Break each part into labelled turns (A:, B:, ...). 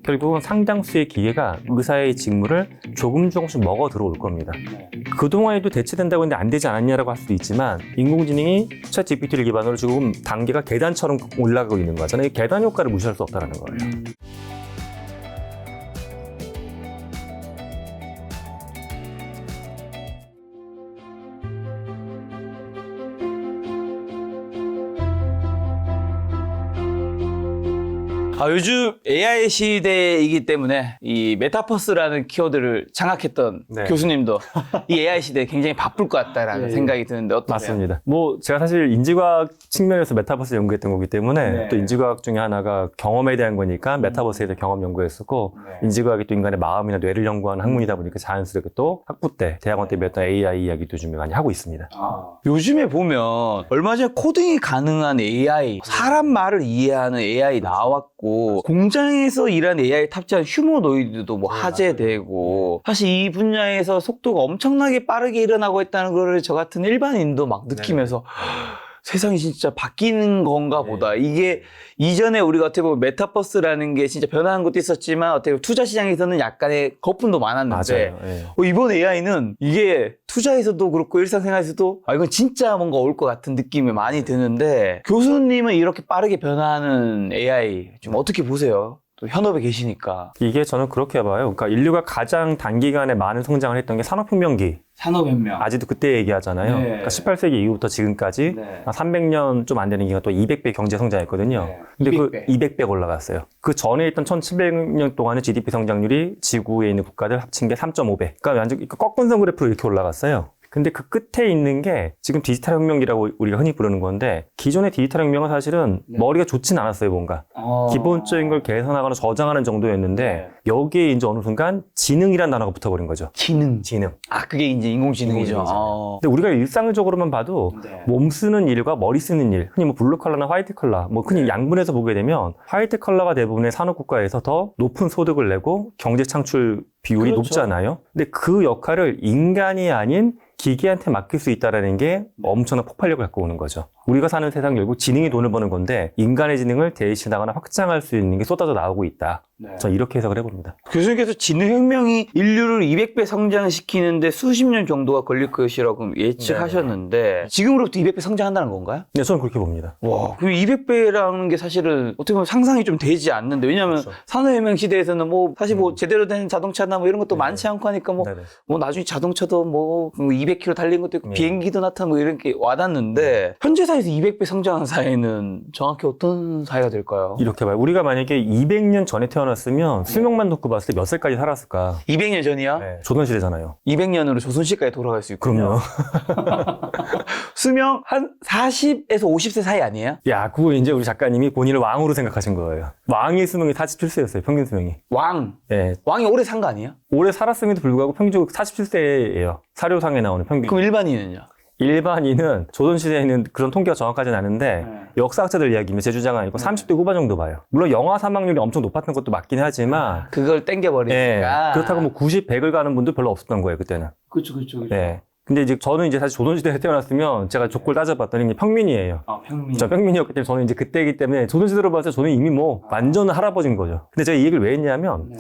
A: 결국은 상당수의 기계가 의사의 직무를 조금씩 먹어 들어올 겁니다. 그동안에도 대체된다고 했는데 안 되지 않았냐라고 할 수도 있지만 인공지능이 챗 GPT를 기반으로 지금 단계가 계단처럼 올라가고 있는 거잖아요. 이 계단 효과를 무시할 수 없다는 거예요.
B: 요즘 AI 시대이기 때문에 이 메타버스라는 키워드를 장악했던
A: 네.
B: 교수님도 이 AI 시대에 굉장히 바쁠 것 같다라는 생각이 드는데 어떠세요?
A: 맞습니다. 뭐 제가 사실 인지과학 측면에서 메타버스 연구했던 거기 때문에
B: 네.
A: 또 인지과학 중에 하나가 경험에 대한 거니까 메타버스에 대해 경험 연구했었고 인지과학이 또 인간의 마음이나 뇌를 연구하는 학문이다 보니까 자연스럽게 또 학부 때 대학원 때 배웠던 AI 이야기도 좀 많이 하고 있습니다.
B: 요즘에 보면 얼마 전에 코딩이 가능한 AI, 사람 말을 이해하는 AI 나왔고 공장에서 일하는 AI 탑재한 휴머노이드도 뭐 화제되고 사실 이 분야에서 속도가 엄청나게 빠르게 일어나고 있다는 거를 저 같은 일반인도 막 느끼면서 세상이 진짜 바뀌는 건가 보다. 이게 이전에 우리가 어떻게 보면 메타버스라는 게 진짜 변화한 것도 있었지만 어떻게 보면 투자 시장에서는 약간의 거품도 많았는데 이번 AI는 이게 투자에서도 그렇고 일상생활에서도 이건 진짜 뭔가 올 것 같은 느낌이 많이 드는데 교수님은 이렇게 빠르게 변화하는 AI 좀 어떻게 보세요? 또 현업에 계시니까.
A: 이게 저는 그렇게 봐요. 그러니까 인류가 가장 단기간에 많은 성장을 했던 게 산업혁명기.
B: 산업혁명.
A: 아직도 그때 얘기하잖아요.
B: 네.
A: 그러니까 18세기 이후부터 지금까지
B: 네.
A: 한 300년 좀 안 되는 기간 또 200배 경제 성장했거든요.
B: 네.
A: 근데
B: 200배.
A: 그 200배 올라갔어요. 그 전에 있던 1700년 동안의 GDP 성장률이 지구에 있는 국가들 합친 게 3.5배. 그러니까 완전 꺾은선 그래프로 이렇게 올라갔어요. 근데 그 끝에 있는 게 지금 디지털 혁명이라고 우리가 흔히 부르는 건데 기존의 디지털 혁명은 사실은 머리가 좋진 않았어요, 뭔가. 기본적인 걸 계산하거나 저장하는 정도였는데 여기에 이제 어느 순간 지능이라는 단어가 붙어버린 거죠.
B: 지능.
A: 지능.
B: 그게 이제 인공지능이죠.
A: 인공지능이잖아요. 근데 우리가 일상적으로만 봐도 몸 쓰는 일과 머리 쓰는 일, 흔히 뭐 블루 컬러나 화이트 컬러, 뭐 흔히 양분해서 보게 되면 화이트 컬러가 대부분의 산업 국가에서 더 높은 소득을 내고 경제 창출 비율이 높잖아요. 근데 그 역할을 인간이 아닌 기계한테 맡길 수 있다는 게 엄청난 폭발력을 갖고 오는 거죠. 우리가 사는 세상 결국 지능이 돈을 버는 건데 인간의 지능을 대신하거나 확장할 수 있는 게 쏟아져 나오고 있다. 저는 이렇게 해석을 해봅니다.
B: 교수님께서 지능혁명이 인류를 200배 성장시키는데 수십 년 정도가 걸릴 것이라고 예측하셨는데 지금으로부터 200배 성장한다는 건가요?
A: 네, 저는 그렇게 봅니다.
B: 와, 그럼 200배라는 게 사실은 어떻게 보면 상상이 좀 되지 않는데 왜냐하면 산업혁명 시대에서는 뭐 사실 뭐 제대로 된 자동차나 뭐 이런 것도 많지 않고 하니까 뭐 나중에 자동차도 뭐 200km 달린 것도 있고 비행기도 나타나고 뭐 이런 게 와닿는데 현재 사회에서 200배 성장한 사회는 정확히 어떤 사회가 될까요?
A: 이렇게 봐요. 우리가 만약에 200년 전에 태어났으면 수명만 놓고 봤을 때 몇 살까지 살았을까?
B: 200년 전이요?
A: 조선시대잖아요. 200년으로
B: 200년으로 조선시대까지 돌아갈 수 있군요.
A: 그럼요.
B: 수명 한 40에서 50세 사이 아니에요?
A: 야, 그거 이제 우리 작가님이 본인을 왕으로 생각하신 거예요. 왕의 수명이 47세였어요, 평균 수명이.
B: 왕.
A: 예.
B: 왕이 오래 산 거 아니에요?
A: 오래 살았음에도 불구하고 평균 47세예요. 사료상에 나오는 평균.
B: 그럼 일반인은요?
A: 일반인은 조선시대에는 그런 통계가 정확하지는 않은데 역사학자들 이야기면 제 주장은 아니고 30대 후반 정도 봐요. 물론 영아 사망률이 엄청 높았던 것도 맞긴 하지만
B: 그걸 땡겨버리니까.
A: 그렇다고 뭐 90, 100을 가는 분도 별로 없었던 거예요, 그때는.
B: 그렇죠.
A: 네. 근데 이제 저는 이제 사실 조선시대에 태어났으면 제가 족골 따져봤더니 이제 평민이에요.
B: 평민.
A: 저 평민이었기 때문에 저는 이제 그때이기 때문에 조선시대로 봐서 저는 이미 뭐 완전 할아버지인 거죠. 근데 제가 이 얘기를 왜 했냐면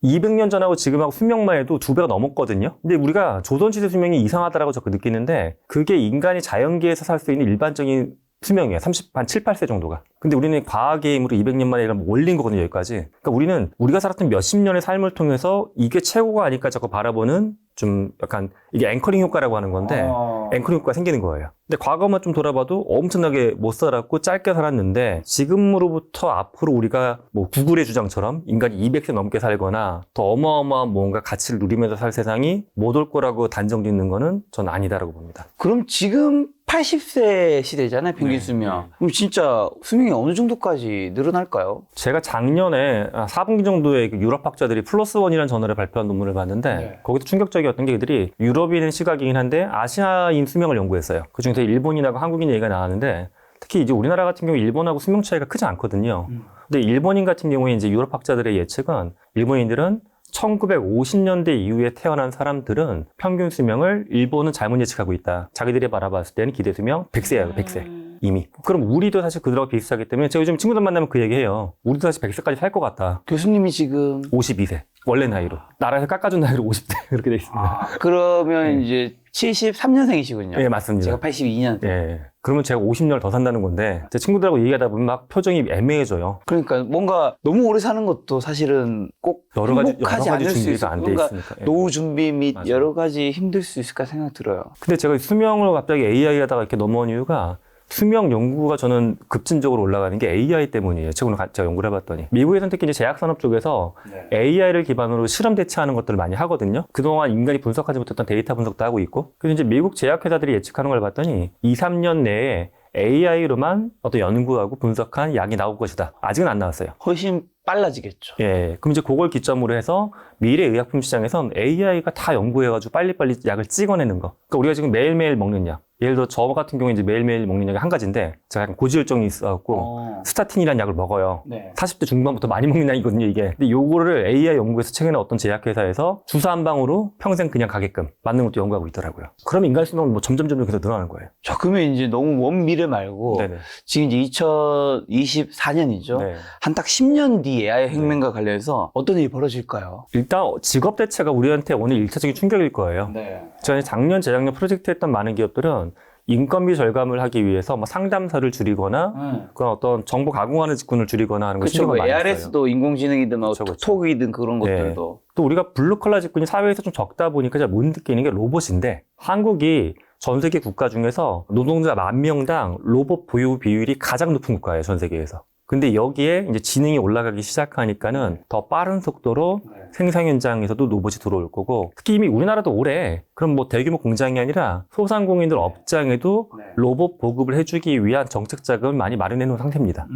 A: 200년 전하고 지금하고 수명만 해도 2배가 넘었거든요. 근데 우리가 조선시대 수명이 이상하다라고 자꾸 느끼는데 그게 인간이 자연계에서 살 수 있는 일반적인 수명이에요. 7, 8세 정도가. 근데 우리는 과학의 힘으로 200년 만에 올린 거거든요, 여기까지. 그러니까 우리는 우리가 살았던 몇십 년의 삶을 통해서 이게 최고가 아닐까 자꾸 바라보는 좀 약간 이게 앵커링 효과라고 하는 건데 앵커링 효과가 생기는 거예요. 근데 과거만 좀 돌아봐도 엄청나게 못 살았고 짧게 살았는데 지금으로부터 앞으로 우리가 뭐 구글의 주장처럼 인간이 200세 넘게 살거나 더 어마어마한 뭔가 가치를 누리면서 살 세상이 못 올 거라고 단정 짓는 거는 전 아니다라고 봅니다.
B: 그럼 지금 80세 시대잖아요, 평균 수명. 그럼 진짜 수명이 어느 정도까지 늘어날까요?
A: 제가 작년에 4분기 정도의 유럽 학자들이 +1이라는 저널에 발표한 논문을 봤는데 거기서 충격적이었던 게 그들이 유럽인의 시각이긴 한데 아시아인 수명을 연구했어요. 그중에서 일본인하고 한국인 얘기가 나왔는데 특히 이제 우리나라 같은 경우 일본하고 수명 차이가 크지 않거든요. 근데 일본인 같은 경우에 이제 유럽 학자들의 예측은 일본인들은 1950년대 이후에 태어난 사람들은 평균 수명을 일본은 잘못 예측하고 있다. 자기들이 바라봤을 때는 기대 수명 100세예요, 100세. 이미. 그럼 우리도 사실 그들하고 비슷하기 때문에 제가 요즘 친구들 만나면 그 얘기해요. 우리도 사실 100세까지 살 것 같다.
B: 교수님이 지금
A: 52세. 원래 나이로. 나라에서 깎아준 나이로 50대 그렇게 돼 있습니다.
B: 그러면 이제 73년생이시군요.
A: 예, 맞습니다.
B: 제가 82년.
A: 예. 그러면 제가 50년을 더 산다는 건데 제 친구들하고 얘기하다 보면 막 표정이 애매해져요.
B: 그러니까 뭔가 너무 오래 사는 것도 사실은 꼭
A: 여러 가지
B: 행복하지 않을 수
A: 준비가
B: 있을
A: 안 돼
B: 뭔가
A: 있으니까. 예.
B: 노후 준비 및
A: 맞아요.
B: 여러 가지 힘들 수 있을까 생각 들어요.
A: 근데 제가 수명을 갑자기 AI 하다가 이렇게 넘어온 이유가 수명 연구가 저는 급진적으로 올라가는 게 AI 때문이에요. 제가 연구를 해봤더니. 미국에서는 특히 이제 제약산업 쪽에서 AI를 기반으로 실험 대체하는 것들을 많이 하거든요. 그동안 인간이 분석하지 못했던 데이터 분석도 하고 있고. 그래서 이제 미국 제약회사들이 예측하는 걸 봤더니 2, 3년 내에 AI로만 어떤 연구하고 분석한 약이 나올 것이다. 아직은 안 나왔어요.
B: 훨씬 빨라지겠죠.
A: 예. 그럼 이제 그걸 기점으로 해서 미래 의약품 시장에선 AI가 다 연구해가지고 빨리빨리 약을 찍어내는 거. 그러니까 우리가 지금 매일매일 먹는 약. 예를 들어 저 같은 경우에 이제 매일매일 먹는 약이 한 가지인데 제가 약간 고지혈증이 있어갖고 스타틴이라는 약을 먹어요.
B: 네.
A: 40대 중반부터 많이 먹는 약이거든요, 이게. 근데 요거를 AI 연구에서 최근에 어떤 제약회사에서 주사 한 방으로 평생 그냥 가게끔 맞는 것도 연구하고 있더라고요. 그럼 인간 수명은 뭐 점점 계속 늘어나는 거예요.
B: 자, 그러면 이제 너무 먼 미래 말고
A: 네네.
B: 지금 이제 2024년이죠.
A: 네.
B: 한 딱 10년 뒤 AI 혁명과 관련해서 어떤 일이 벌어질까요?
A: 일단 직업 대체가 우리한테 오늘 1차적인 충격일 거예요.
B: 네.
A: 제가 작년, 재작년 프로젝트 했던 많은 기업들은 인건비 절감을 하기 위해서 뭐 상담사를 줄이거나 그런 어떤 정보 가공하는 직군을 줄이거나 하는 걸
B: 그렇죠.
A: 신경을 많이 썼어요.
B: ARS도 인공지능이든 뭐
A: 그쵸.
B: 톡이든 그런
A: 네.
B: 것들도.
A: 또 우리가 블루컬러 직군이 사회에서 좀 적다 보니까 잘 못 느끼는 게 로봇인데 한국이 전 세계 국가 중에서 노동자 10,000명당 로봇 보유 비율이 가장 높은 국가예요, 전 세계에서. 근데 여기에 이제 지능이 올라가기 시작하니까는 더 빠른 속도로 생산 현장에서도 로봇이 들어올 거고, 특히 이미 우리나라도 올해 그럼 뭐 대규모 공장이 아니라 소상공인들 업장에도 로봇 보급을 해주기 위한 정책 자금을 많이 마련해 놓은 상태입니다.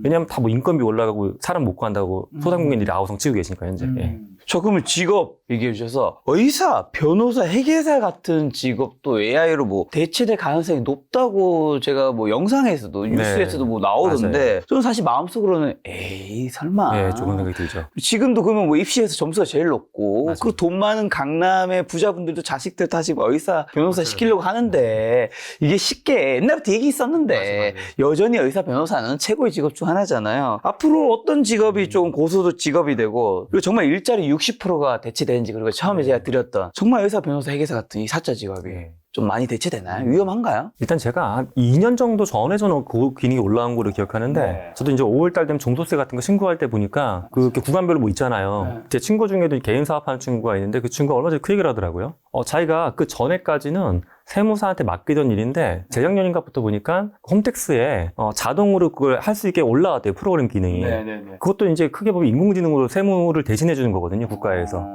A: 왜냐하면 다 뭐 인건비 올라가고 사람 못 구한다고 소상공인들이 아우성 치고 계시니까 현재. 예.
B: 저 그러면 직업 얘기해 주셔서 의사, 변호사, 회계사 같은 직업도 AI로 뭐 대체될 가능성이 높다고 제가 뭐 영상에서도 뉴스에서도 뭐 나오던데
A: 맞아요.
B: 저는 사실 마음속으로는 에이 설마.
A: 네, 조금 생각이 들죠.
B: 지금도 그러면 뭐 입시에서 점수가 제일 높고
A: 맞아요.
B: 그리고 돈 많은 강남의 부자분들도 자식들 다 지금 의사, 변호사
A: 맞아요.
B: 시키려고 하는데 이게 쉽게 옛날부터 얘기 있었는데
A: 맞아요.
B: 여전히 의사, 변호사는 최고의 직업 중 하나잖아요. 앞으로 어떤 직업이 좀 고소득 직업이 되고 그리고 정말 일자리 60%가 대체되는지 그리고 처음에 제가 드렸던 정말 의사, 변호사, 회계사 같은 이 사자 직업이 좀 많이 대체되나요? 위험한가요?
A: 일단 제가 한 2년 정도 전에 저는 그 기능이 올라온 거를 기억하는데 저도 이제 5월달 되면 종소세 같은 거 신고할 때 보니까 그 구간별로 뭐 있잖아요. 제 친구 중에도 개인 사업하는 친구가 있는데 그 친구가 얼마 전에 그 얘기를 하더라고요. 자기가 그 전에까지는 세무사한테 맡기던 일인데 재작년인가부터 보니까 홈택스에 자동으로 그걸 할 수 있게 올라왔대요, 프로그램 기능이. 그것도 이제 크게 보면 인공지능으로 세무를 대신해 주는 거거든요, 국가에서.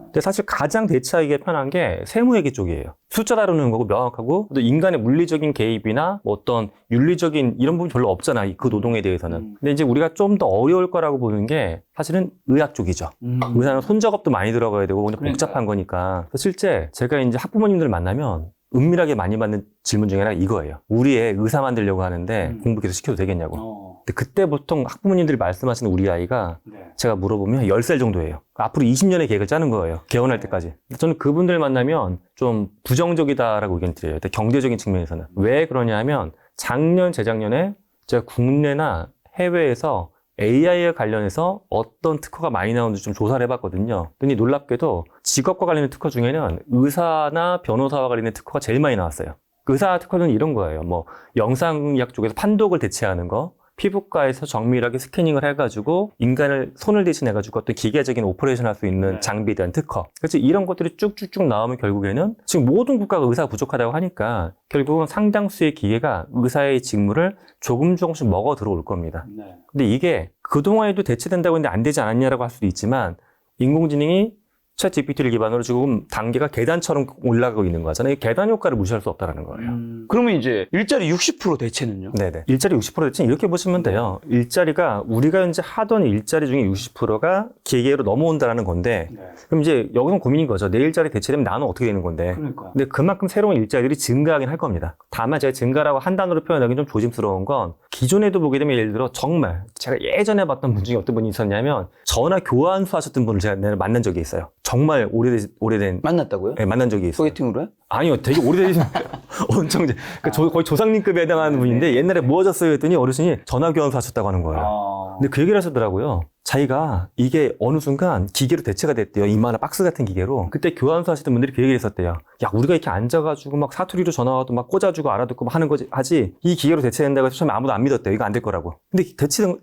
A: 근데 사실 가장 대체하기가 편한 게 세무회계 쪽이에요. 숫자 다루는 거고 명확하고 또 인간의 물리적인 개입이나 뭐 어떤 윤리적인 이런 부분 별로 없잖아, 그 노동에 대해서는. 근데 이제 우리가 좀 더 어려울 거라고 보는 게 사실은 의학 쪽이죠. 의사는 손작업도 많이 들어가야 되고 그냥 복잡한 거니까. 실제 제가 이제 학부모님들 만나면 은밀하게 많이 받는 질문 중에 하나가 이거예요. 우리의 의사 만들려고 하는데 공부 계속 시켜도 되겠냐고. 근데 그때 보통 학부모님들이 말씀하시는 우리 아이가 제가 물어보면 10살 정도예요. 앞으로 20년의 계획을 짜는 거예요. 개원할 때까지. 저는 그분들 만나면 좀 부정적이다라고 의견 드려요. 경제적인 측면에서는. 왜 그러냐 하면 작년, 재작년에 제가 국내나 해외에서 AI에 관련해서 어떤 특허가 많이 나오는지 좀 조사를 해봤거든요. 근데 놀랍게도 직업과 관련된 특허 중에는 의사나 변호사와 관련된 특허가 제일 많이 나왔어요. 의사 특허는 이런 거예요. 뭐 영상의학 쪽에서 판독을 대체하는 거, 피부과에서 정밀하게 스캐닝을 해가지고 인간을 손을 대신해가지고 어떤 기계적인 오퍼레이션 할 수 있는 장비에 대한 특허. 그래서 이런 것들이 쭉쭉쭉 나오면 결국에는 지금 모든 국가가 의사가 부족하다고 하니까 결국은 상당수의 기계가 의사의 직무를 조금씩 먹어 들어올 겁니다. 근데 이게 그동안에도 대체된다고 했는데 안 되지 않았냐라고 할 수도 있지만 인공지능이 챗 GPT를 기반으로 지금 단계가 계단처럼 올라가고 있는 거잖아요. 계단 효과를 무시할 수 없다는 거예요.
B: 그러면 이제 일자리 60% 대체는요?
A: 네네. 일자리 60% 대체는 이렇게 보시면 돼요. 일자리가 우리가 현재 하던 일자리 중에 60%가 기계로 넘어온다는 건데 그럼 이제 여기서 고민인 거죠. 내 일자리 대체되면 나는 어떻게 되는 건데. 근데 그만큼 새로운 일자리들이 증가하긴 할 겁니다. 다만 제가 증가라고 한 단어로 표현하기는 좀 조심스러운 건 기존에도 보게 되면 예를 들어 정말 제가 예전에 봤던 분 중에 어떤 분이 있었냐면 전화 교환수 하셨던 분을 제가 만난 적이 있어요. 정말 오래된
B: 만났다고요?
A: 네, 만난 적이 있어요.
B: 소개팅으로요?
A: 아니요, 되게 오래되신 엄청 그러니까 거의 조상님급에 해당하는 분인데 옛날에 뭐 하셨어요 했더니 어르신이 전화교환소 하셨다고 하는 거예요. 근데 그 얘기를 하시더라고요. 자기가 이게 어느 순간 기계로 대체가 됐대요. 이만한 박스 같은 기계로. 그때 교환소 하시던 분들이 그 얘기를 했었대요. 야, 우리가 이렇게 앉아가지고 막 사투리로 전화 와도 막 꽂아주고 알아듣고 막 하는 거지 하지 이 기계로 대체된다고 해서 처음에 아무도 안 믿었대요. 이거 안 될 거라고. 근데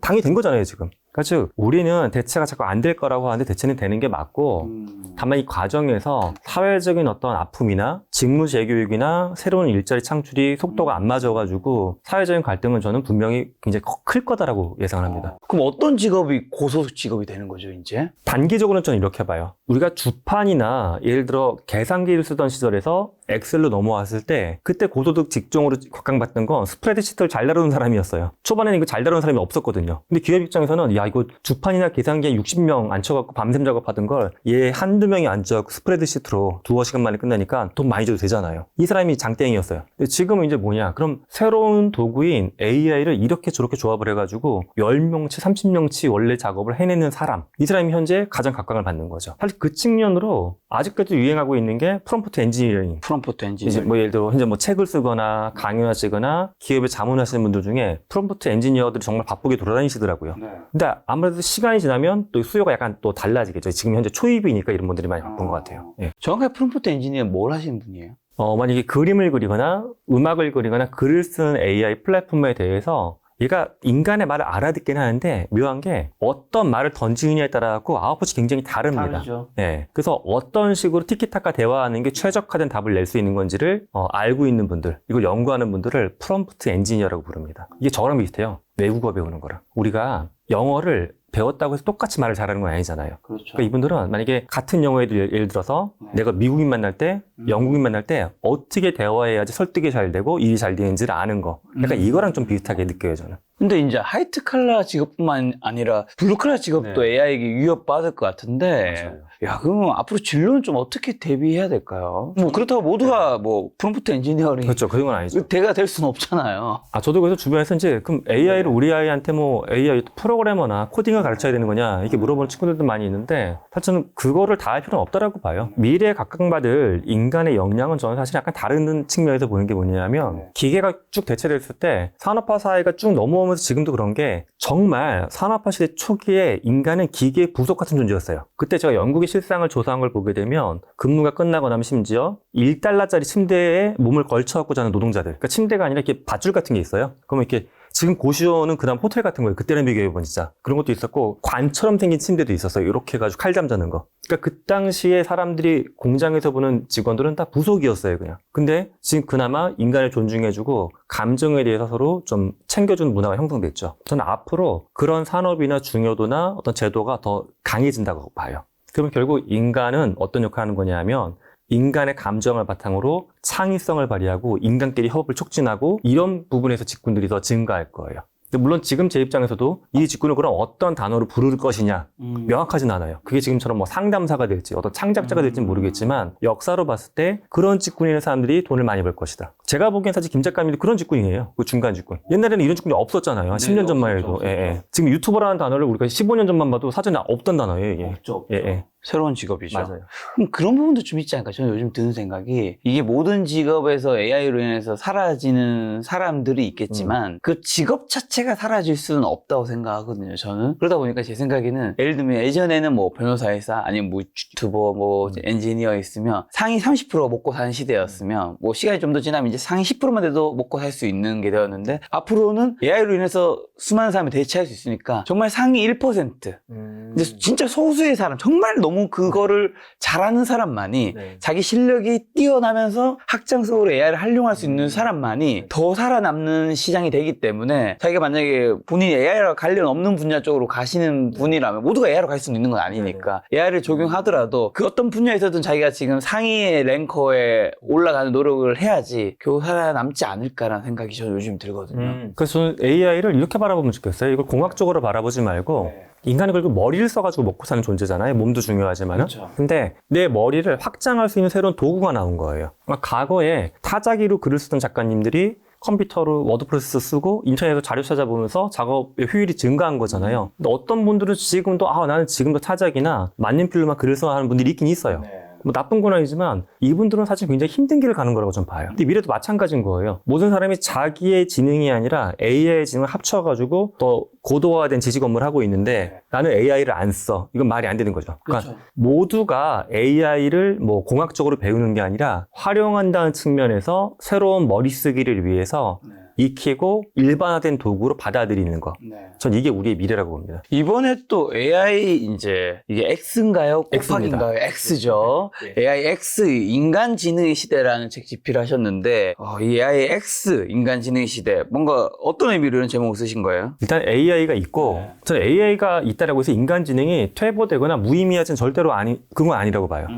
A: 당연히 된 거잖아요, 지금. 그러니까 즉 우리는 대체가 자꾸 안 될 거라고 하는데 대체는 되는 게 맞고 다만 이 과정에서 사회적인 어떤 아픔이나 직무 재교육이나 새로운 일자리 창출이 속도가 안 맞아가지고 사회적인 갈등은 저는 분명히 굉장히 클 거다라고 예상을 합니다.
B: 그럼 어떤 직업이 고소득 직업이 되는 거죠, 이제?
A: 단기적으로는 저는 이렇게 봐요. 우리가 주판이나 예를 들어 계산기를 쓰던 시절에서 엑셀로 넘어왔을 때 그때 고소득 직종으로 각광받던 건 스프레드시트를 잘 다루는 사람이었어요. 초반에는 이거 잘 다루는 사람이 없었거든요. 근데 기업 입장에서는 야 이거 주판이나 계산기에 60명 앉혀갖고 밤샘 작업하던 걸 얘 한두 명이 앉아갖고 스프레드시트로 두어 시간 만에 끝나니까 돈 많이 줘도 되잖아요. 이 사람이 장땡이었어요. 근데 지금은 이제 뭐냐, 그럼 새로운 도구인 AI를 이렇게 저렇게 조합을 해가지고 10명치 30명치 원래 작업을 해내는 사람, 이 사람이 현재 가장 각광을 받는 거죠. 사실 그 측면으로 아직까지 유행하고 있는 게 프롬프트 엔지니어링.
B: 프롬프트 엔지니어.
A: 이제 뭐 예를 들어 현재 뭐 책을 쓰거나 강연하시거나 기업에 자문하시는 분들 중에 프롬프트 엔지니어들이 정말 바쁘게 돌아다니시더라고요.
B: 네.
A: 근데 아무래도 시간이 지나면 또 수요가 약간 또 달라지겠죠. 지금 현재 초입이니까 이런 분들이 많이 바쁜 것 같아요. 예.
B: 정확하게 프롬프트 엔지니어는 뭘 하시는 분이에요?
A: 만약에 그림을 그리거나 음악을 그리거나 글을 쓰는 AI 플랫폼에 대해서 얘가 인간의 말을 알아듣긴 하는데 묘한 게 어떤 말을 던지느냐에 따라 갖고 아웃풋이 굉장히 다릅니다.
B: 다르죠.
A: 네. 그래서 어떤 식으로 티키타카 대화하는 게 최적화된 답을 낼 수 있는 건지를 알고 있는 분들, 이걸 연구하는 분들을 프롬프트 엔지니어라고 부릅니다. 이게 저랑 비슷해요. 외국어 배우는 거랑. 우리가 영어를 배웠다고 해서 똑같이 말을 잘하는 건 아니잖아요.
B: 그렇죠.
A: 그러니까 이분들은 만약에 같은 영어에도 예를 들어서 내가 미국인 만날 때, 영국인 만날 때 어떻게 대화해야지 설득이 잘 되고 일이 잘 되는지를 아는 거. 약간 이거랑 좀 비슷하게 느껴요, 저는.
B: 근데 이제 하이트 칼라 직업뿐만 아니라 블루 칼라 직업도
A: 네.
B: AI에게 위협받을 것 같은데,
A: 맞아요.
B: 야, 그럼 앞으로 진로는 좀 어떻게 대비해야 될까요? 뭐 그렇다고 모두가 뭐 프롬프트 엔지니어링
A: 그렇죠. 그런 건 아니죠.
B: 대가 될 수는 없잖아요.
A: 저도 그래서 주변에서 이제 그럼 AI를 우리 아이한테 뭐 AI 프로그래머나 코딩을 가르쳐야 되는 거냐 이렇게 물어보는 친구들도 많이 있는데 사실 저는 그거를 다 할 필요는 없다라고 봐요. 미래에 각광받을 인간의 역량은 저는 사실 약간 다른 측면에서 보는 게 뭐냐면 기계가 쭉 대체됐을 때 산업화 사회가 쭉 넘어오면서 지금도 그런 게 정말 산업화 시대 초기에 인간은 기계의 부속 같은 존재였어요. 그때 제가 영국의 실상을 조사한 걸 보게 되면 근무가 끝나고 나면 심지어 1달러짜리 침대에 몸을 걸쳐갖고 자는 노동자들. 그러니까 침대가 아니라 이렇게 밧줄 같은 게 있어요. 그러면 이렇게 지금 고시원은 그다음 호텔 같은 거예요. 그때는 비교해보면 진짜. 그런 것도 있었고 관처럼 생긴 침대도 있었어요. 이렇게 해가지고 칼잠 자는 거. 그러니까 그 당시에 사람들이 공장에서 보는 직원들은 다 부속이었어요. 그냥. 근데 지금 그나마 인간을 존중해주고 감정에 대해서 서로 좀 챙겨주는 문화가 형성됐죠. 저는 앞으로 그런 산업이나 중요도나 어떤 제도가 더 강해진다고 봐요. 그러면 결국 인간은 어떤 역할을 하는 거냐 하면 인간의 감정을 바탕으로 창의성을 발휘하고 인간끼리 협업을 촉진하고 이런 부분에서 직군들이 더 증가할 거예요. 물론 지금 제 입장에서도 이 직군을 그럼 어떤 단어로 부를 것이냐 명확하진 않아요. 그게 지금처럼 뭐 상담사가 될지 어떤 창작자가 될지는 모르겠지만 역사로 봤을 때 그런 직군에 있는 사람들이 돈을 많이 벌 것이다. 제가 보기엔 사실 김 작가님도 그런 직군이에요. 그 중간 직군. 옛날에는 이런 직군이 없었잖아요. 한 10년 전만 해도. 예, 예. 지금 유튜버라는 단어를 우리가 15년 전만 봐도 사전에 없던 단어예요. 이게.
B: 없죠.
A: 예, 예.
B: 새로운 직업이죠.
A: 맞아요.
B: 그럼 그런 부분도 좀 있지 않을까? 저는 요즘 드는 생각이 이게 모든 직업에서 AI로 인해서 사라지는 사람들이 있겠지만 그 직업 자체가 사라질 수는 없다고 생각하거든요. 저는 그러다 보니까 제 생각에는 예를 들면 예전에는 뭐 변호사이사 아니면 뭐 유튜버 뭐 엔지니어 있으면 상위 30%가 먹고 사는 시대였으면 뭐 시간이 좀 더 지나면 이제 상위 10%만 돼도 먹고 살 수 있는 게 되었는데 앞으로는 AI로 인해서 수많은 사람이 대체할 수 있으니까 정말 상위 1%. 근데 진짜 소수의 사람 정말 너무 그거를 잘하는 사람만이
A: 네.
B: 자기 실력이 뛰어나면서 확장성으로 AI를 활용할 수 있는 사람만이 더 살아남는 시장이 되기 때문에 자기가 만약에 본인이 AI랑 관련 없는 분야 쪽으로 가시는 분이라면 모두가 AI로 갈 수는 있는 건 아니니까 AI를 적용하더라도 그 어떤 분야에서든 자기가 지금 상위의 랭커에 올라가는 노력을 해야지 겨우 살아남지 않을까라는 생각이 저는 요즘 들거든요.
A: 그래서 저는 AI를 이렇게 바라보면 좋겠어요. 이걸 공학적으로 바라보지 말고 인간이 결국 머리를 써가지고 먹고 사는 존재잖아요. 몸도 중요하지만은.
B: 그렇죠.
A: 근데 내 머리를 확장할 수 있는 새로운 도구가 나온 거예요. 그러니까 과거에 타자기로 글을 쓰던 작가님들이 컴퓨터로 워드 프로세서 쓰고 인터넷에서 자료 찾아보면서 작업의 효율이 증가한 거잖아요. 근데 어떤 분들은 지금도 나는 지금도 타자기나 만년필로만 글을 써야 하는 분들이 있긴 있어요. 뭐 나쁜 건 아니지만 이분들은 사실 굉장히 힘든 길을 가는 거라고 좀 봐요. 근데 미래도 마찬가지인 거예요. 모든 사람이 자기의 지능이 아니라 AI의 지능을 합쳐가지고 더 고도화된 지식 업무를 하고 있는데 나는 AI를 안 써. 이건 말이 안 되는 거죠. 그러니까
B: 그렇죠.
A: 모두가 AI를 뭐 공학적으로 배우는 게 아니라 활용한다는 측면에서 새로운 머리 쓰기를 위해서 익히고 일반화된 도구로 받아들이는 거. 전 이게 우리의 미래라고 봅니다.
B: 이번에 또 AI 이제 이게 X인가요?
A: X입니다.
B: 곱하기인가요? X죠. AI X 인간 지능의 시대라는 책 집필을 하셨는데 이 AI X 인간 지능의 시대 뭔가 어떤 의미로 이런 제목을 쓰신 거예요?
A: 일단 AI가 있고 저는 AI가 있다라고 해서 인간 지능이 퇴보되거나 무의미하진 절대로 그건 아니라고 봐요.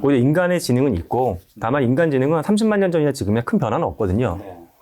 A: 오히려 인간의 지능은 있고 다만 인간 지능은 30만 년 전이나 지금이나 큰 변화는 없거든요.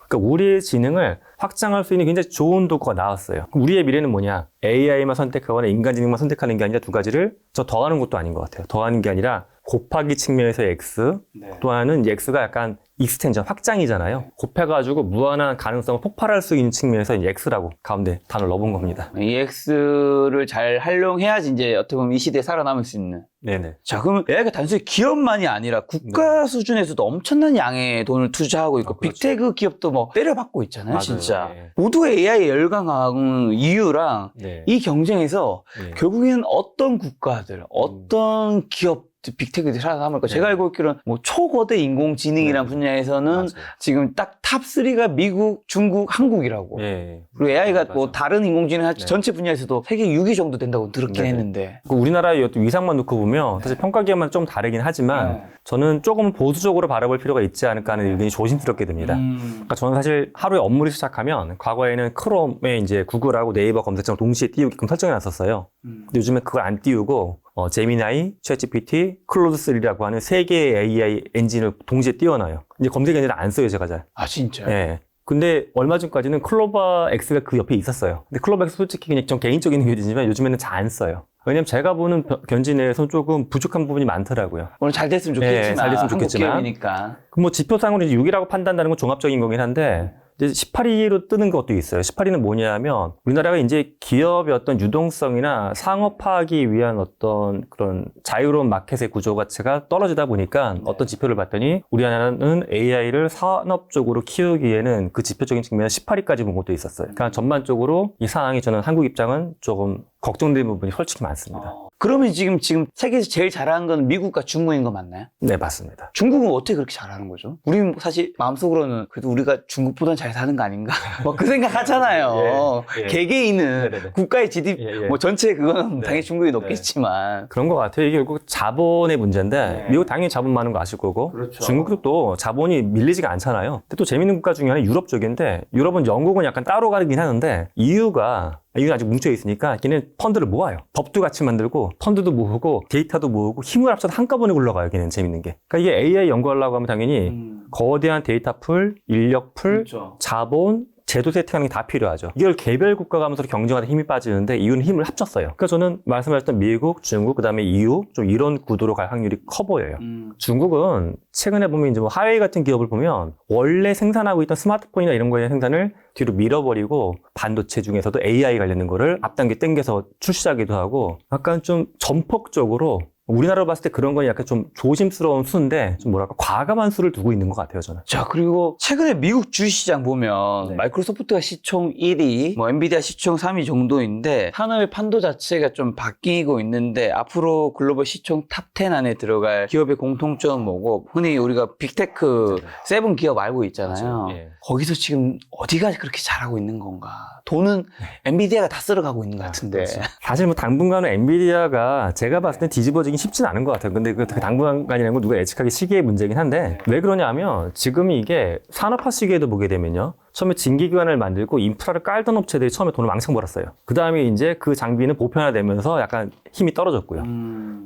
A: 그러니까 우리의 지능을 확장할 수 있는 굉장히 좋은 도구가 나왔어요. 그럼 우리의 미래는 뭐냐? AI만 선택하거나 인간 지능만 선택하는 게 아니라 두 가지를 저 더하는 것도 아닌 것 같아요. 더하는 게 아니라 곱하기 측면에서의 X, 또 하나는 이제 X가 약간 익스텐션, 확장이잖아요. 곱해가지고 무한한 가능성을 폭발할 수 있는 측면에서 이제 X라고 가운데 단어를 넣어본 겁니다.
B: 이 X를 잘 활용해야지 이제 어떻게 보면 이 시대에 살아남을 수 있는.
A: 네네.
B: 자, 그러면 AI가 단순히 기업만이 아니라 국가 수준에서도 엄청난 양의 돈을 투자하고 있고
A: 그렇죠.
B: 빅테크 기업도 뭐 때려박고 있잖아요,
A: 맞아요.
B: 진짜.
A: 네.
B: 모두 AI에 열광하는 이유랑
A: 네.
B: 이 경쟁에서
A: 네.
B: 결국에는 어떤 국가들, 어떤 기업 빅테크들이 살아남을까?
A: 네.
B: 제가 알고 있기로는 뭐 초거대 인공지능이란
A: 네.
B: 분야에서는
A: 맞아요.
B: 지금 딱 탑3가 미국, 중국, 한국이라고.
A: 예.
B: 그리고 AI가
A: 맞아요.
B: 뭐 다른 인공지능
A: 네.
B: 전체 분야에서도 세계 6위 정도 된다고 들었긴
A: 네네.
B: 했는데.
A: 그 우리나라의 어떤 위상만 놓고 보면 사실 평가 기업만 좀 다르긴 하지만 저는 조금 보수적으로 바라볼 필요가 있지 않을까 하는 의견이 조심스럽게 듭니다. 그러니까 저는 사실 하루에 업무를 시작하면 과거에는 크롬에 이제 구글하고 네이버 검색창을 동시에 띄우게끔 설정해 놨었어요. 근데 요즘에 그걸 안 띄우고 제미나이, 챗GPT, 클로드3라고 하는 세 개의 AI 엔진을 동시에 띄워놔요. 이제 검색 엔진을 안 써요, 제가 잘.
B: 아, 진짜요?
A: 예. 근데 얼마 전까지는 클로버 X가 그 옆에 있었어요. 근데 클로버 X 솔직히 그냥 좀 개인적인 의견이지만 요즘에는 잘 안 써요. 왜냐면 제가 보는 견지 내에서 조금 부족한 부분이 많더라고요.
B: 오늘 잘 됐으면 좋겠지만.
A: 예, 잘 됐으면 좋겠지만.
B: 한국 기업이니까.
A: 뭐 지표상으로 이제 6이라고 판단하는 건 종합적인 거긴 한데 이제 18위로 뜨는 것도 있어요. 18위는 뭐냐면 우리나라가 이제 기업의 어떤 유동성이나 상업화하기 위한 어떤 그런 자유로운 마켓의 구조 가치가 떨어지다 보니까 어떤 지표를 봤더니 우리나라는 AI를 산업적으로 키우기에는 그 지표적인 측면에서 18위까지 본 것도 있었어요. 그러니까 전반적으로 이 상황이 저는 한국 입장은 조금 걱정되는 부분이 솔직히 많습니다.
B: 그러면 지금 세계에서 제일 잘하는 건 미국과 중국인 거 맞나요?
A: 네, 맞습니다.
B: 중국은 어떻게 그렇게 잘하는 거죠? 우리는 사실 마음속으로는 그래도 우리가 중국보다는 잘 사는 거 아닌가? 뭐 그 생각 하잖아요.
A: 예, 예.
B: 개개인은
A: 네네네.
B: 국가의 GDP,
A: 예, 예.
B: 뭐 전체 그건
A: 네.
B: 당연히 중국이 높겠지만.
A: 그런 것 같아요. 이게 결국 자본의 문제인데 미국 당연히 자본 많은 거 아실 거고
B: 그렇죠.
A: 중국도 또 자본이 밀리지가 않잖아요. 근데 또 재밌는 국가 중에 하나는 유럽 쪽인데 유럽은 영국은 약간 따로 가긴 하는데 EU는 아직 뭉쳐 있으니까 걔는 펀드를 모아요. 법도 같이 만들고 펀드도 모으고 데이터도 모으고 힘을 합쳐서 한꺼번에 굴러가요. 걔는 재밌는 게. 그러니까 이게 AI 연구하려고 하면 당연히 거대한 데이터 풀, 인력 풀,
B: 그렇죠.
A: 자본, 제도 세팅하는 게 다 필요하죠. 이걸 개별 국가가 하면서 경쟁하는 힘이 빠지는데 EU는 힘을 합쳤어요. 그러니까 저는 말씀하셨던 미국, 중국, 그다음에 EU 좀 이런 구도로 갈 확률이 커 보여요. 중국은 최근에 보면 이제 뭐 하웨이 같은 기업을 보면 원래 생산하고 있던 스마트폰이나 이런 거에 생산을 뒤로 밀어버리고 반도체 중에서도 AI 관련된 거를 앞당겨 땡겨서 출시하기도 하고 약간 좀 전폭적으로 우리나라로 봤을 때 그런 건 약간 좀 조심스러운 수인데 좀 뭐랄까 과감한 수를 두고 있는 것 같아요, 저는.
B: 자, 그리고 최근에 미국 주식시장 보면
A: 네.
B: 마이크로소프트가 시총 1위, 뭐 엔비디아 시총 3위 정도인데 산업의 판도 자체가 좀 바뀌고 있는데 앞으로 글로벌 시총 탑10 안에 들어갈 기업의 공통점은 뭐고 흔히 우리가 빅테크 세븐 기업 알고 있잖아요.
A: 맞아요. 예.
B: 거기서 지금 어디가 그렇게 잘하고 있는 건가? 돈은 엔비디아가 다 쓸어가고 있는 것 같은데.
A: 사실 뭐 당분간은 엔비디아가 제가 봤을 때 뒤집어지긴 쉽진 않은 것 같아요. 근데 그 당분간이라는 건 누가 예측하기 시기의 문제긴 한데 왜 그러냐 하면 지금 이게 산업화 시기에도 보게 되면요. 처음에 징기기관을 만들고 인프라를 깔던 업체들이 처음에 돈을 왕창 벌었어요. 그 다음에 이제 그 장비는 보편화되면서 약간 힘이 떨어졌고요.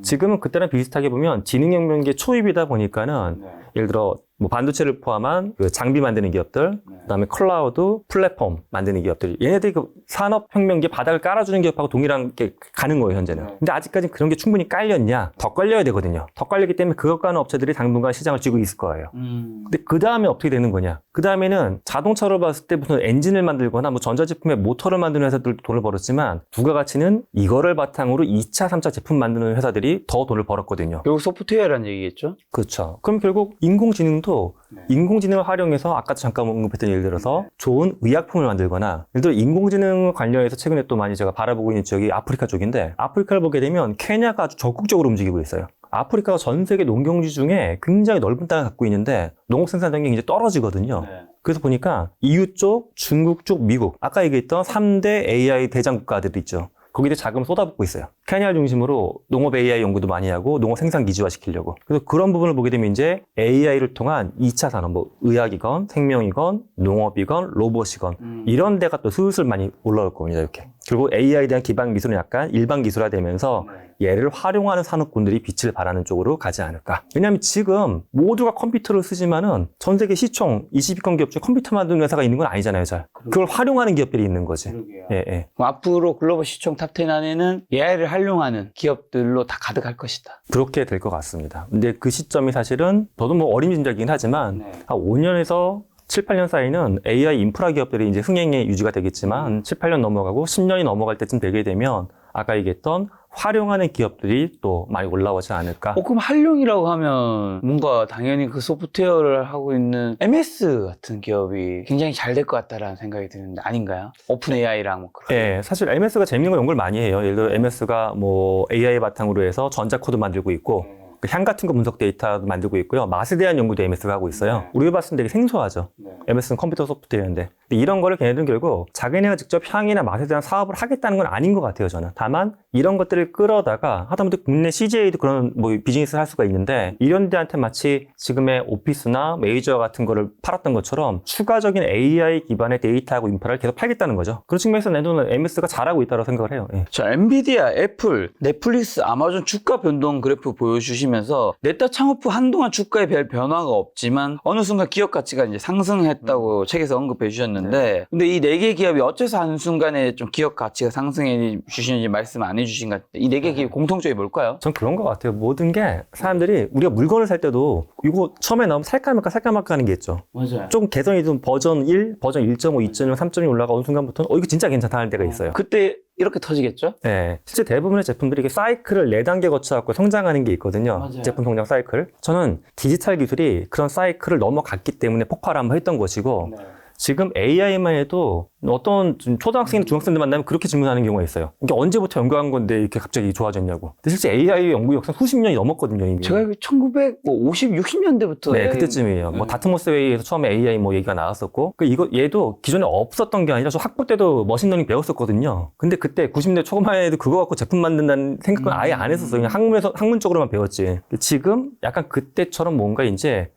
A: 지금은 그때랑 비슷하게 보면 지능혁명기의 초입이다 보니까는 예를 들어 뭐 반도체를 포함한 그 장비 만드는 기업들, 그다음에 클라우드, 플랫폼 만드는 기업들, 얘네들이 그 산업혁명기의 바닥을 깔아주는 기업하고 동일한 게 가는 거예요, 현재는. 근데 아직까지 그런 게 충분히 깔렸냐? 더 깔려야 되거든요. 더 깔리기 때문에 그것 가는 업체들이 당분간 시장을 쥐고 있을 거예요. 근데 그 다음에 어떻게 되는 거냐? 그 다음에는 자동차로 봤을 때 무슨 엔진을 만들거나 뭐 전자제품의 모터를 만드는 회사들도 돈을 벌었지만 부가가치는 이거를 바탕으로 2차, 3차 제품 만드는 회사들이 더 돈을 벌었거든요.
B: 결국 소프트웨어라는 얘기겠죠?
A: 그렇죠. 그럼 결국 인공지능도 인공지능을 활용해서 아까 잠깐 언급했던 예를 들어서 좋은 의약품을 만들거나 예를 들어 인공지능 관련해서 최근에 또 많이 제가 바라보고 있는 지역이 아프리카 쪽인데 아프리카를 보게 되면 케냐가 아주 적극적으로 움직이고 있어요. 아프리카가 전 세계 농경지 중에 굉장히 넓은 땅을 갖고 있는데 농업 생산량이 이제 떨어지거든요. 그래서 보니까 EU 쪽, 중국 쪽, 미국 아까 얘기했던 3대 AI 대장 국가들이 있죠. 거기에 자금을 쏟아붓고 있어요. 케냐를 중심으로 농업 AI 연구도 많이 하고 농업 생산 기지화 시키려고. 그래서 그런 부분을 보게 되면 이제 AI를 통한 2차 산업, 뭐 의학이건 생명이건 농업이건 로봇이건 이런 데가 또 슬슬 많이 올라올 겁니다. 이렇게. 그리고 AI에 대한 기반 기술은 약간 일반 기술화되면서 얘를 활용하는 산업군들이 빛을 발하는 쪽으로 가지 않을까. 왜냐하면 지금 모두가 컴퓨터를 쓰지만은 전 세계 시총 20위권 기업 중에 컴퓨터 만드는 회사가 있는 건 아니잖아요. 잘. 그걸 활용하는 기업들이 있는 거지. 예, 예.
B: 그럼 앞으로 글로벌 시총 탑10 안에는 AI를 활용하는 기업들로 다 가득할 것이다.
A: 그렇게 될 것 같습니다. 근데 그 시점이 사실은 저도 뭐 어림짐작이긴 하지만 한 5년에서 7, 8년 사이는 AI 인프라 기업들이 이제 흥행에 유지가 되겠지만 7, 8년 넘어가고 10년이 넘어갈 때쯤 되게 되면 아까 얘기했던 활용하는 기업들이 또 많이 올라오지 않을까.
B: 그럼 활용이라고 하면 뭔가 당연히 그 소프트웨어를 하고 있는 MS 같은 기업이 굉장히 잘 될 것 같다라는 생각이 드는데 아닌가요? 오픈 AI랑 뭐 그런.
A: 예, 사실 MS가 재밌는 걸 연구를 많이 해요. 예를 들어 MS가 뭐 AI 바탕으로 해서 전자 코드 만들고 있고 향 같은 거 분석 데이터도 만들고 있고요. 맛에 대한 연구도 MS가 하고 있어요. 우리가 봤을 때 되게 생소하죠. MS는 컴퓨터 소프트웨어인데. 근데 이런 거를 걔네들은 결국 자기네가 직접 향이나 맛에 대한 사업을 하겠다는 건 아닌 것 같아요, 저는. 다만 이런 것들을 끌어다가 하다못해 국내 CJ도 그런 뭐 비즈니스를 할 수가 있는데 이런 데한테 마치 지금의 오피스나 메이저 같은 거를 팔았던 것처럼 추가적인 AI 기반의 데이터하고 인프라를 계속 팔겠다는 거죠. 그런 측면에서 내는 MS가 잘하고 있다고 생각을 해요. 예.
B: 자, 엔비디아, 애플, 넷플릭스, 아마존 주가 변동 그래프 보여주시면서 넷다 창업 후 한동안 주가에 별 변화가 없지만 어느 순간 기업 가치가 이제 상승했다고 책에서 언급해 주셨는데 근데 이 네 개 기업이 어째서 한순간에 좀 기업 가치가 상승해 주시는지 말씀 안 해주신 것 같아요. 이 네 개 기업 공통점이 뭘까요?
A: 전 그런 것 같아요. 모든 게 사람들이 우리가 물건을 살 때도 이거 처음에 나오면 살까 말까 하는 게 있죠.
B: 맞아요.
A: 조금 개선이 좀 버전 1, 버전 1.5, 2.0, 3.0이 올라가는 순간부터는 이거 진짜 괜찮다 하는 데가 있어요.
B: 그때 이렇게 터지겠죠?
A: 네. 실제 대부분의 제품들이 이게 사이클을 4단계 거쳐갖고 성장하는 게 있거든요.
B: 맞아요.
A: 제품 성장 사이클. 저는 디지털 기술이 그런 사이클을 넘어갔기 때문에 폭발을 한번 했던 것이고 지금 AI만 해도 어떤 초등학생이나 중학생들 만나면 그렇게 질문하는 경우가 있어요. 이게 언제부터 연구한 건데 이렇게 갑자기 좋아졌냐고. 근데 실제 AI 연구 역사 수십 년이 넘었거든요, 이미.
B: 제가 1950, 60년대부터
A: 네, 그때쯤이에요. 뭐 다트모스 회의에서 처음에 AI 뭐 얘기가 나왔었고, 얘도 기존에 없었던 게 아니라 저 학부 때도 머신러닝 배웠었거든요. 근데 그때 90년대 초반에 해도 그거 갖고 제품 만든다는 생각은 아예 안 했었어요. 그냥 학문적으로만 배웠지. 지금 약간 그때처럼 뭔가 이제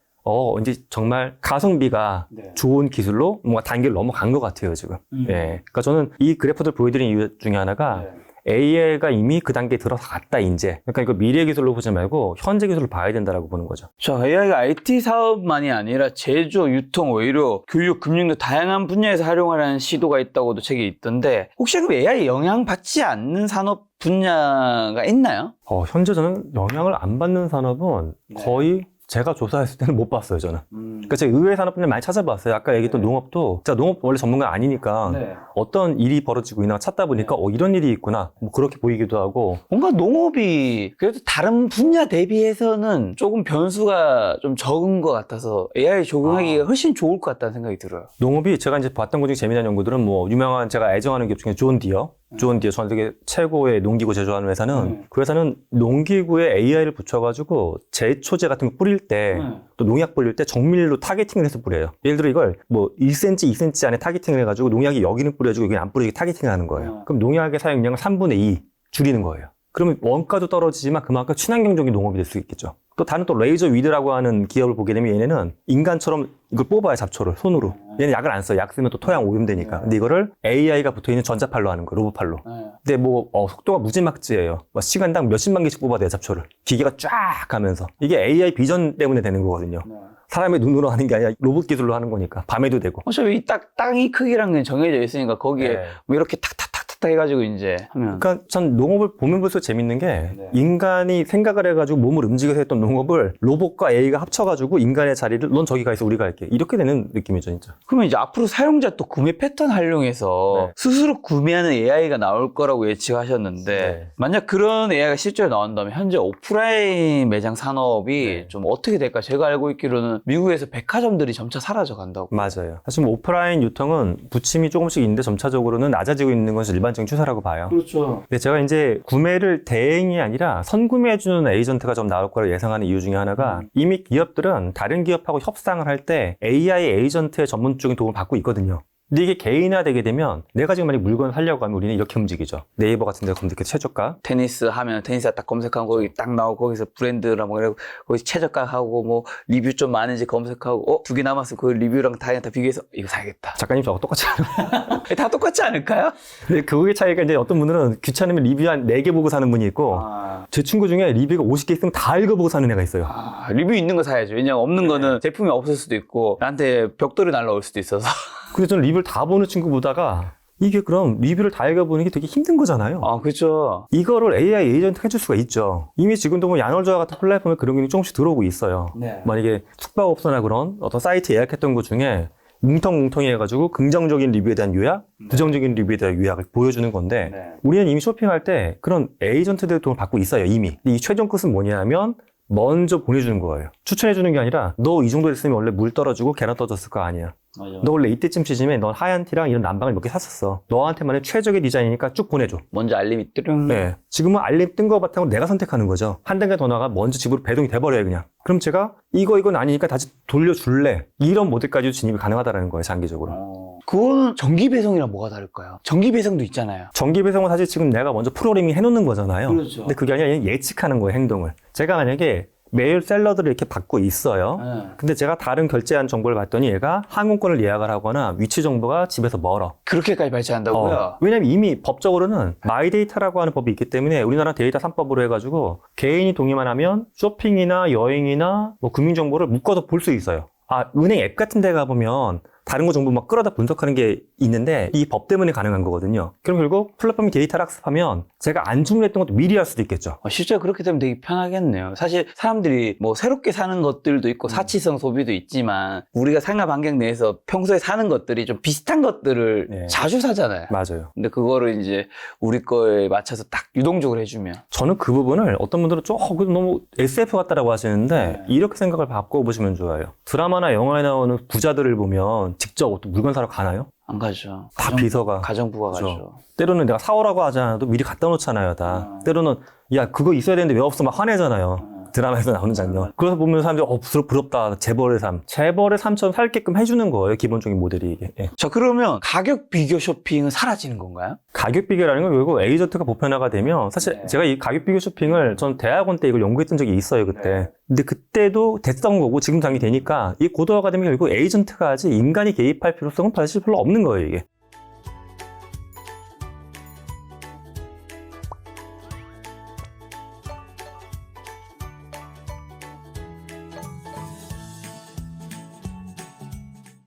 A: 정말 가성비가 좋은 기술로 뭔가 단계를 넘어간 것 같아요, 지금. 예. 그러니까 저는 이 그래프들 보여드린 이유 중에 하나가 AI가 이미 그 단계에 들어갔다, 이제. 그러니까 이거 미래 기술로 보지 말고 현재 기술로 봐야 된다라고 보는 거죠.
B: 자, AI가 IT 사업만이 아니라 제조, 유통, 의료, 교육, 금융 등 다양한 분야에서 활용하려는 시도가 있다고도 책에 있던데 혹시 그 AI 영향받지 않는 산업 분야가 있나요?
A: 현재 저는 영향을 안 받는 산업은 거의 제가 조사했을 때는 못 봤어요, 저는. 그러니까 제가 의외의 산업분야 많이 찾아봤어요. 아까 얘기했던 농업도, 제가 농업 원래 전문가 아니니까 어떤 일이 벌어지고 있나 찾다 보니까 이런 일이 있구나. 뭐 그렇게 보이기도 하고.
B: 뭔가 농업이 그래도 다른 분야 대비해서는 조금 변수가 좀 적은 것 같아서 AI 적용하기가 훨씬 좋을 것 같다는 생각이 들어요.
A: 농업이 제가 이제 봤던 것 중에 재미난 연구들은 뭐 유명한 제가 애정하는 기업 중에 존 디어 전 세계 최고의 농기구 제조하는 회사는 그 회사는 농기구에 AI를 붙여가지고 제초제 같은 거 뿌릴 때 또 농약 뿌릴 때 정밀로 타겟팅을 해서 뿌려요. 예를 들어 이걸 뭐 1cm, 2cm 안에 타겟팅을 해가지고 농약이 여기는 뿌려주고 여기는 안 뿌리게 타겟팅을 하는 거예요. 그럼 농약의 사용량을 3분의 2 줄이는 거예요. 그러면 원가도 떨어지지만 그만큼 친환경적인 농업이 될 수 있겠죠. 또 다른 또 레이저 위드라고 하는 기업을 보게 되면 얘네는 인간처럼 이걸 뽑아요, 잡초를 손으로. 얘는 약을 안 써요. 약 쓰면 또 토양 오염되니까. 근데 이거를 AI가 붙어있는 전자팔로 하는 거예요, 로봇팔로. 근데 뭐 속도가 무지막지예요. 뭐 시간당 몇십만 개씩 뽑아대요, 잡초를. 기계가 쫙 가면서. 이게 AI 비전 때문에 되는 거거든요. 사람의 눈으로 하는 게 아니라 로봇 기술로 하는 거니까. 밤에도 되고.
B: 어차피 땅이 크기란 게 정해져 있으니까 거기에 뭐 이렇게 탁탁탁탁 탁탁 해가지고 이제 하면.
A: 그러니까 전 농업을 보면 볼수록 재밌는 게 인간이 생각을 해가지고 몸을 움직여서 했던 농업을 로봇과 AI가 합쳐가지고 인간의 자리를 넌 저기 가 있어 우리가 할게 이렇게 되는 느낌이죠 진짜.
B: 그러면 이제 앞으로 사용자 또 구매 패턴 활용해서
A: 네.
B: 스스로 구매하는 AI가 나올 거라고 예측하셨는데
A: 네.
B: 만약 그런 AI가 실제로 나온다면 현재 오프라인 매장 산업이
A: 네.
B: 좀 어떻게 될까? 제가 알고 있기로는 미국에서 백화점들이 점차 사라져 간다고.
A: 맞아요. 사실 뭐 오프라인 유통은 부침이 조금씩 있는데 점차적으로는 낮아지고 있는 것이 일반적인 추세라고 봐요.
B: 그렇죠.
A: 근데 제가 이제 구매를 대행이 아니라 선구매해주는 에이전트가 좀 나올 거라고 예상하는 이유 중에 하나가 이미 기업들은 다른 기업하고 협상을 할 때 AI 에이전트의 전문적인 도움을 받고 있거든요. 근데 이게 개인화되게 되면 내가 지금 만약 물건을 사려고 하면 우리는 이렇게 움직이죠. 네이버 같은 데 검색해 최저가.
B: 테니스 하면 테니스 딱 검색하고 거기 딱 나오고 거기서 브랜드랑 뭐 이러고 거기 최저가 하고 뭐 리뷰 좀 많은지 검색하고 2개 남았어. 그 리뷰랑 다 비교해서 이거 사야겠다.
A: 작가님 저하고 똑같이 하는.
B: 다 똑같지 않을까요?
A: 근데 그거의 차이가 이제 어떤 분들은 귀찮으면 리뷰 한 4개 보고 사는 분이 있고 제 친구 중에 리뷰가 50개 있으면 다 읽어보고 사는 애가 있어요.
B: 리뷰 있는 거 사야죠. 왜냐면 없는 거는 제품이 없을 수도 있고 나한테 벽돌이 날라올 수도 있어서.
A: 그래서 저는 리뷰를 다 보는 친구 보다가 이게 그럼 리뷰를 다 읽어보는 게 되게 힘든 거잖아요.
B: 그렇죠.
A: 이거를 AI 에이전트가 해줄 수가 있죠. 이미 지금도 뭐 야놀저와 같은 플랫폼에 그런 게 조금씩 들어오고 있어요.
B: 네.
A: 만약에 숙박업소나 그런 어떤 사이트 예약했던 것 중에 뭉텅뭉텅이 해가지고 긍정적인 리뷰에 대한 요약, 부정적인 리뷰에 대한 요약을 보여주는 건데 우리는 이미 쇼핑할 때 그런 에이전트들의 도움을 받고 있어요, 이미. 근데 이 최종 끝은 뭐냐면 먼저 보내주는 거예요. 추천해주는 게 아니라 너 이 정도 됐으면 원래 물 떨어지고 계란 떨어졌을 거 아니야.
B: 맞아.
A: 너 원래 이때쯤 시즌에 넌 하얀 티랑 이런 난방을 몇 개 샀었어. 너한테만의 최적의 디자인이니까 쭉 보내줘.
B: 먼저 알림이 뜨릉.
A: 네. 지금은 알림 뜬 거 바탕으로 내가 선택하는 거죠. 한 단계 더 나가 먼저 집으로 배송이 돼버려요, 그냥. 그럼 제가 이건 아니니까 다시 돌려줄래. 이런 모델까지도 진입이 가능하다는 거예요, 장기적으로.
B: 그거는 전기 배송이랑 뭐가 다를까요? 전기 배송도 있잖아요.
A: 전기 배송은 사실 지금 내가 먼저 프로그래밍 해놓는 거잖아요.
B: 그렇죠.
A: 근데 그게 아니라 예측하는 거예요, 행동을. 제가 만약에 매일 샐러드를 이렇게 받고 있어요. 근데 제가 다른 결제한 정보를 봤더니 얘가 항공권을 예약을 하거나 위치 정보가 집에서 멀어.
B: 그렇게까지 발전한다고요?
A: 왜냐면 이미 법적으로는 마이데이터라고 하는 법이 있기 때문에 우리나라 데이터 3법으로 해가지고 개인이 동의만 하면 쇼핑이나 여행이나 뭐 금융정보를 묶어서 볼 수 있어요. 은행 앱 같은 데 가보면 다른 거 정보 막 끌어다 분석하는 게 있는데 이 법 때문에 가능한 거거든요. 그럼 결국 플랫폼이 데이터를 학습하면 제가 안 주문했던 것도 미리 할 수도 있겠죠.
B: 실제 그렇게 되면 되게 편하겠네요. 사실 사람들이 뭐 새롭게 사는 것들도 있고 사치성 소비도 있지만 우리가 생활 반경 내에서 평소에 사는 것들이 좀 비슷한 것들을 자주 사잖아요.
A: 맞아요.
B: 근데 그거를 이제 우리 거에 맞춰서 딱 유동적으로 해주면
A: 저는 그 부분을 어떤 분들은 조금 너무 SF 같다라고 하시는데 이렇게 생각을 바꿔보시면 좋아요. 드라마나 영화에 나오는 부자들을 보면 직접 어떤 물건 사러 가나요?
B: 안 가죠.
A: 다 비서가.
B: 가정부가
A: 그죠.
B: 가죠.
A: 때로는 내가 사오라고 하지 않아도 미리 갖다 놓잖아요, 다. 때로는, 야, 그거 있어야 되는데 왜 없어? 막 화내잖아요. 드라마에서 나오는 장면. 그래서 보면 사람들이, 부럽다. 재벌의 삶. 재벌의 삶처럼 살게끔 해주는 거예요, 기본적인 모델이 이게. 예.
B: 자, 그러면 가격 비교 쇼핑은 사라지는 건가요?
A: 가격 비교라는 건 결국 에이전트가 보편화가 되면 사실 제가 이 가격 비교 쇼핑을 전 대학원 때 이걸 연구했던 적이 있어요, 그때. 근데 그때도 됐던 거고 지금 당연히 되니까 이 고도화가 되면 결국 에이전트가 하지 인간이 개입할 필요성은 사실 별로 없는 거예요, 이게.